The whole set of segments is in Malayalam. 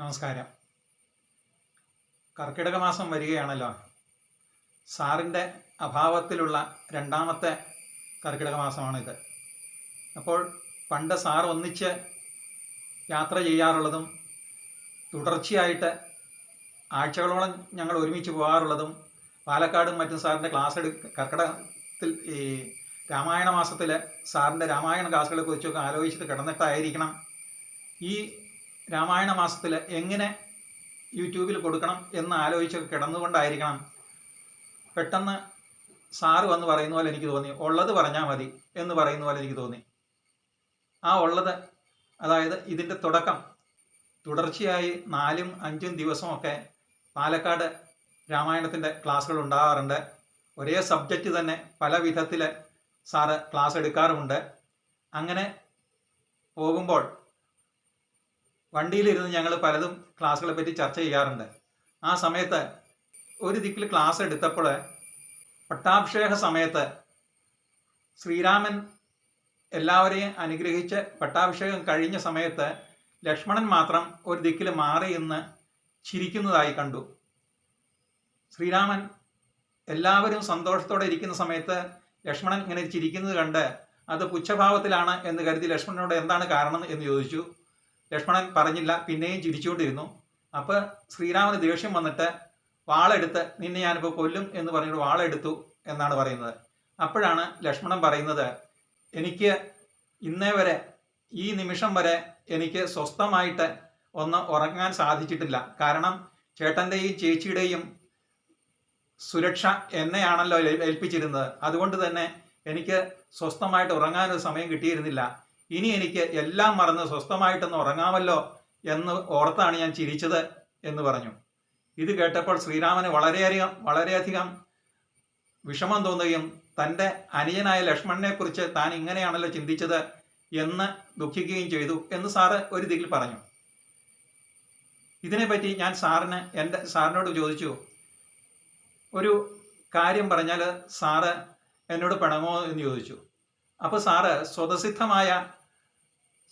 നമസ്കാരം. കർക്കിടക മാസം വരികയാണല്ലോ. സാറിൻ്റെ അഭാവത്തിലുള്ള രണ്ടാമത്തെ കർക്കിടക മാസമാണിത്. അപ്പോൾ പണ്ട് സാർ ഒന്നിച്ച് യാത്ര ചെയ്യാറുള്ളതും തുടർച്ചയായിട്ട് ആഴ്ചകളോളം ഞങ്ങൾ ഒരുമിച്ച് പോകാറുള്ളതും പാലക്കാടും മറ്റും സാറിൻ്റെ കർക്കിടകത്തിൽ ഈ രാമായണ മാസത്തിൽ സാറിൻ്റെ രാമായണ ക്ലാസ്സുകളെ കുറിച്ചൊക്കെ ആലോചിച്ചിട്ട് കിടന്നിട്ടായിരിക്കണം ഈ രാമായണ മാസത്തിൽ എങ്ങനെ യൂട്യൂബിൽ കൊടുക്കണം എന്ന് ആലോചിച്ചൊക്കെ കിടന്നുകൊണ്ടായിരിക്കണം പെട്ടെന്ന് സാറ് വന്ന് പറയുന്ന പോലെ എനിക്ക് തോന്നി, ഉള്ളത് പറഞ്ഞാൽ മതി എന്ന് പറയുന്ന പോലെ എനിക്ക് തോന്നി. ആ ഉള്ളത്, അതായത് ഇതിൻ്റെ തുടക്കം തുടർച്ചയായി 4-5 ദിവസമൊക്കെ പാലക്കാട് രാമായണത്തിൻ്റെ ക്ലാസ്സുകൾ ഉണ്ടാകാറുണ്ട്. ഒരേ സബ്ജക്റ്റ് തന്നെ പല വിധത്തിൽ സാറ് ക്ലാസ് എടുക്കാറുമുണ്ട്. അങ്ങനെ പോകുമ്പോൾ വണ്ടിയിലിരുന്ന് ഞങ്ങൾ പലതും ക്ലാസ്സുകളെ പറ്റി ചർച്ച ചെയ്യാറുണ്ട്. ആ സമയത്ത് ഒരു ദിക്കിൽ ക്ലാസ് എടുത്തപ്പോൾ പട്ടാഭിഷേക സമയത്ത് ശ്രീരാമൻ എല്ലാവരെയും അനുഗ്രഹിച്ച് പട്ടാഭിഷേകം കഴിഞ്ഞ സമയത്ത് ലക്ഷ്മണൻ മാത്രം ഒരു ദിക്കിൽ മാറി നിന്ന് ചിരിക്കുന്നതായി കണ്ടു. ശ്രീരാമൻ എല്ലാവരും സന്തോഷത്തോടെ ഇരിക്കുന്ന സമയത്ത് ലക്ഷ്മണൻ ഇങ്ങനെ ചിരിക്കുന്നത് കണ്ട് അത് പുച്ഛഭാവത്തിലാണ് എന്ന് കരുതി ലക്ഷ്മണനോട് എന്താണ് കാരണം എന്ന് ചോദിച്ചു. ലക്ഷ്മണൻ പറഞ്ഞില്ല, പിന്നെയും ചിരിച്ചുകൊണ്ടിരുന്നു. അപ്പോൾ ശ്രീരാമന് ദേഷ്യം വന്നിട്ട് വാളെടുത്ത് നിന്നെ ഞാനിപ്പോൾ കൊല്ലും എന്ന് പറഞ്ഞിട്ട് വാളെടുത്തു എന്നാണ് പറയുന്നത്. അപ്പോഴാണ് ലക്ഷ്മണൻ പറയുന്നത്, എനിക്ക് ഇന്നേ വരെ ഈ നിമിഷം വരെ എനിക്ക് സ്വസ്ഥമായിട്ട് ഒന്ന് ഉറങ്ങാൻ സാധിച്ചിട്ടില്ല. കാരണം ചേട്ടൻ്റെയും ചേച്ചിയുടെയും സുരക്ഷ എന്നെയാണല്ലോ ഏൽപ്പിച്ചിരുന്നത്. അതുകൊണ്ട് തന്നെ എനിക്ക് സ്വസ്ഥമായിട്ട് ഉറങ്ങാനൊരു സമയം കിട്ടിയിരുന്നില്ല. ഇനി എനിക്ക് എല്ലാം മറന്ന് സ്വസ്ഥമായിട്ടൊന്ന് ഉറങ്ങാമല്ലോ എന്ന് ഓർത്താണ് ഞാൻ ചിരിച്ചത് എന്ന് പറഞ്ഞു. ഇത് കേട്ടപ്പോൾ ശ്രീരാമന് വളരെയധികം വിഷമം തോന്നുകയും തൻ്റെ അനുജനായ ലക്ഷ്മണനെ കുറിച്ച് താൻ ഇങ്ങനെയാണല്ലോ ചിന്തിച്ചത് എന്ന് ദുഃഖിക്കുകയും ചെയ്തു എന്ന് സാറ് ഒരു ദിക്കിൽ പറഞ്ഞു. ഇതിനെപ്പറ്റി ഞാൻ സാറിനോട് ചോദിച്ചു, ഒരു കാര്യം പറഞ്ഞാൽ സാറ് എന്നോട് പിണങ്ങോ എന്ന് ചോദിച്ചു. അപ്പോൾ സാറ് സ്വതസിദ്ധമായ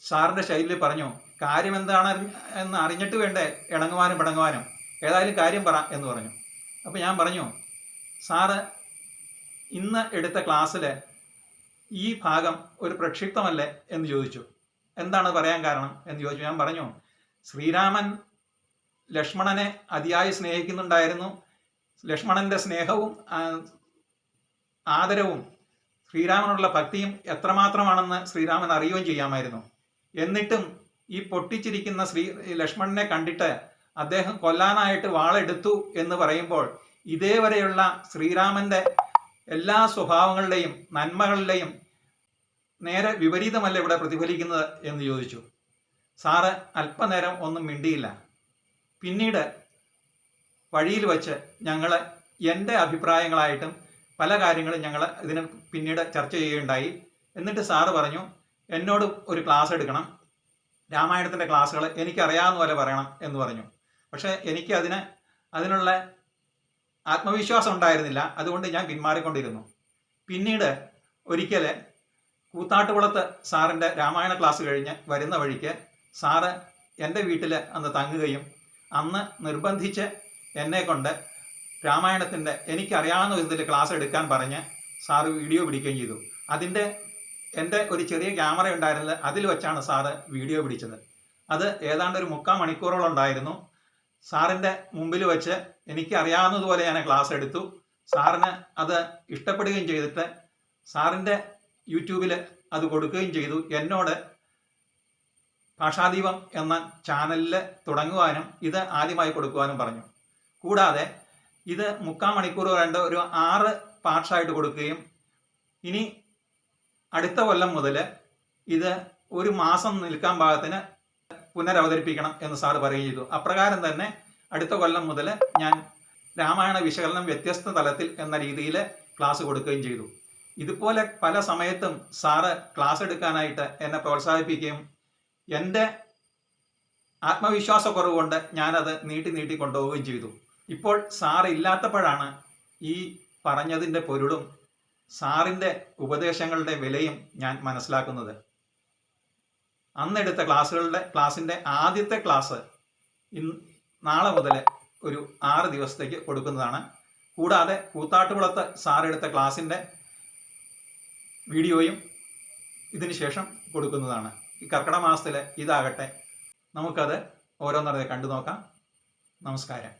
സാറിൻ്റെ ശൈലിയിൽ പറഞ്ഞു, കാര്യം എന്താണ് എന്ന് അറിഞ്ഞിട്ട് വേണ്ടേ ഇണങ്ങുവാനും പിണങ്ങുവാനും, ഏതായാലും കാര്യം പറ എന്ന് പറഞ്ഞു. അപ്പോൾ ഞാൻ പറഞ്ഞു, സാറ് ഇന്ന് എടുത്ത ക്ലാസ്സിൽ ഈ ഭാഗം ഒരു പ്രക്ഷിപ്തമല്ലേ എന്ന് ചോദിച്ചു. എന്താണ് പറയാൻ കാരണം എന്ന് ചോദിച്ചു. ഞാൻ പറഞ്ഞു, ശ്രീരാമൻ ലക്ഷ്മണനെ അതിയായി സ്നേഹിക്കുന്നുണ്ടായിരുന്നു. ലക്ഷ്മണൻ്റെ സ്നേഹവും ആദരവും ശ്രീരാമനുള്ള ഭക്തിയും എത്രമാത്രമാണെന്ന് ശ്രീരാമൻ അറിയുകയും ചെയ്യാമായിരുന്നു. എന്നിട്ടും ഈ പൊട്ടിച്ചിരിക്കുന്ന ലക്ഷ്മണനെ കണ്ടിട്ട് അദ്ദേഹം കൊല്ലാനായിട്ട് വാളെടുത്തു എന്ന് പറയുമ്പോൾ ഇതേവരെയുള്ള ശ്രീരാമൻ്റെ എല്ലാ സ്വഭാവങ്ങളുടെയും നന്മകളുടെയും നേരെ വിപരീതമല്ല ഇവിടെ പ്രതിഫലിക്കുന്നത് എന്ന് ചോദിച്ചു. സാറ് അല്പനേരം ഒന്നും മിണ്ടിയില്ല. പിന്നീട് വഴിയിൽ വച്ച് ഞങ്ങൾ എൻ്റെ അഭിപ്രായങ്ങളായിട്ടും പല കാര്യങ്ങളും ഞങ്ങൾ ഇതിന് പിന്നീട് ചർച്ച ചെയ്യുകയുണ്ടായി. എന്നിട്ട് സാറ് പറഞ്ഞു, എന്നോട് ഒരു ക്ലാസ് എടുക്കണം, രാമായണത്തിൻ്റെ ക്ലാസ്സുകൾ എനിക്കറിയാവുന്ന പോലെ പറയണം എന്ന് പറഞ്ഞു. പക്ഷേ എനിക്ക് അതിനുള്ള ആത്മവിശ്വാസം ഉണ്ടായിരുന്നില്ല. അതുകൊണ്ട് ഞാൻ പിന്മാറിക്കൊണ്ടിരുന്നു. പിന്നീട് ഒരിക്കൽ കൂത്താട്ടുകുളത്ത് സാറിൻ്റെ രാമായണ ക്ലാസ് കഴിഞ്ഞ് വരുന്ന വഴിക്ക് സാറ് എൻ്റെ വീട്ടിൽ അന്ന് തങ്ങുകയും അന്ന് നിർബന്ധിച്ച് എന്നെക്കൊണ്ട് രാമായണത്തിൻ്റെ എനിക്കറിയാവുന്ന വിധത്തിൽ ക്ലാസ് എടുക്കാൻ പറഞ്ഞ് സാറ് വീഡിയോ പിടിക്കുകയും ചെയ്തു. എൻ്റെ ഒരു ചെറിയ ക്യാമറ ഉണ്ടായിരുന്നത്, അതിൽ വെച്ചാണ് സാറ് വീഡിയോ പിടിച്ചത്. അത് ഏതാണ്ട് ഒരു 3/4 മണിക്കൂറോളം ഉണ്ടായിരുന്നു. സാറിൻ്റെ മുമ്പിൽ വെച്ച് എനിക്കറിയാവുന്നതുപോലെ ഞാൻ ക്ലാസ് എടുത്തു. സാറിന് അത് ഇഷ്ടപ്പെടുകയും ചെയ്തിട്ട് സാറിൻ്റെ യൂട്യൂബിൽ അത് കൊടുക്കുകയും ചെയ്തു. എന്നോട് ഭാഷാദീപം എന്ന ചാനലിൽ തുടങ്ങുവാനും ഇത് ആദ്യമായി കൊടുക്കുവാനും പറഞ്ഞു. കൂടാതെ ഇത് 3/4 മണിക്കൂർ വേണ്ട ഒരു 6 പാർട്സായിട്ട് കൊടുക്കുകയും ഇനി അടുത്ത കൊല്ലം മുതൽ ഇത് 1 മാസം നിൽക്കാൻ പാകത്തിന് പുനരവതരിപ്പിക്കണം എന്ന് സാറ് പറയുകയും ചെയ്തു. അപ്രകാരം തന്നെ അടുത്ത കൊല്ലം മുതൽ ഞാൻ രാമായണ വിശകലനം വ്യത്യസ്ത തലത്തിൽ എന്ന രീതിയിൽ ക്ലാസ് കൊടുക്കുകയും ചെയ്തു. ഇതുപോലെ പല സമയത്തും സാറ് ക്ലാസ് എടുക്കാനായിട്ട് എന്നെ പ്രോത്സാഹിപ്പിക്കുകയും എൻ്റെ ആത്മവിശ്വാസക്കുറവ് കൊണ്ട് ഞാനത് നീട്ടി കൊണ്ടുപോവുകയും ചെയ്തു. ഇപ്പോൾ സാറ് ഇല്ലാത്തപ്പോഴാണ് ഈ പറഞ്ഞതിൻ്റെ പൊരുളും സാറിൻ്റെ ഉപദേശങ്ങളുടെ വിലയും ഞാൻ മനസ്സിലാക്കുന്നത്. അന്നെടുത്ത ക്ലാസ്സിൻ്റെ ആദ്യത്തെ ക്ലാസ് നാളെ മുതൽ ഒരു 6 ദിവസത്തേക്ക് കൊടുക്കുന്നതാണ്. കൂടാതെ കൂത്താട്ടുകുളത്ത് സാർ എടുത്ത ക്ലാസ്സിൻ്റെ വീഡിയോയും ഇതിന് ശേഷം കൊടുക്കുന്നതാണ്. ഈ കർക്കിടക മാസത്തിൽ ഇതാകട്ടെ, നമുക്കത് ഓരോന്നറിയെ കണ്ടു നോക്കാം. നമസ്കാരം.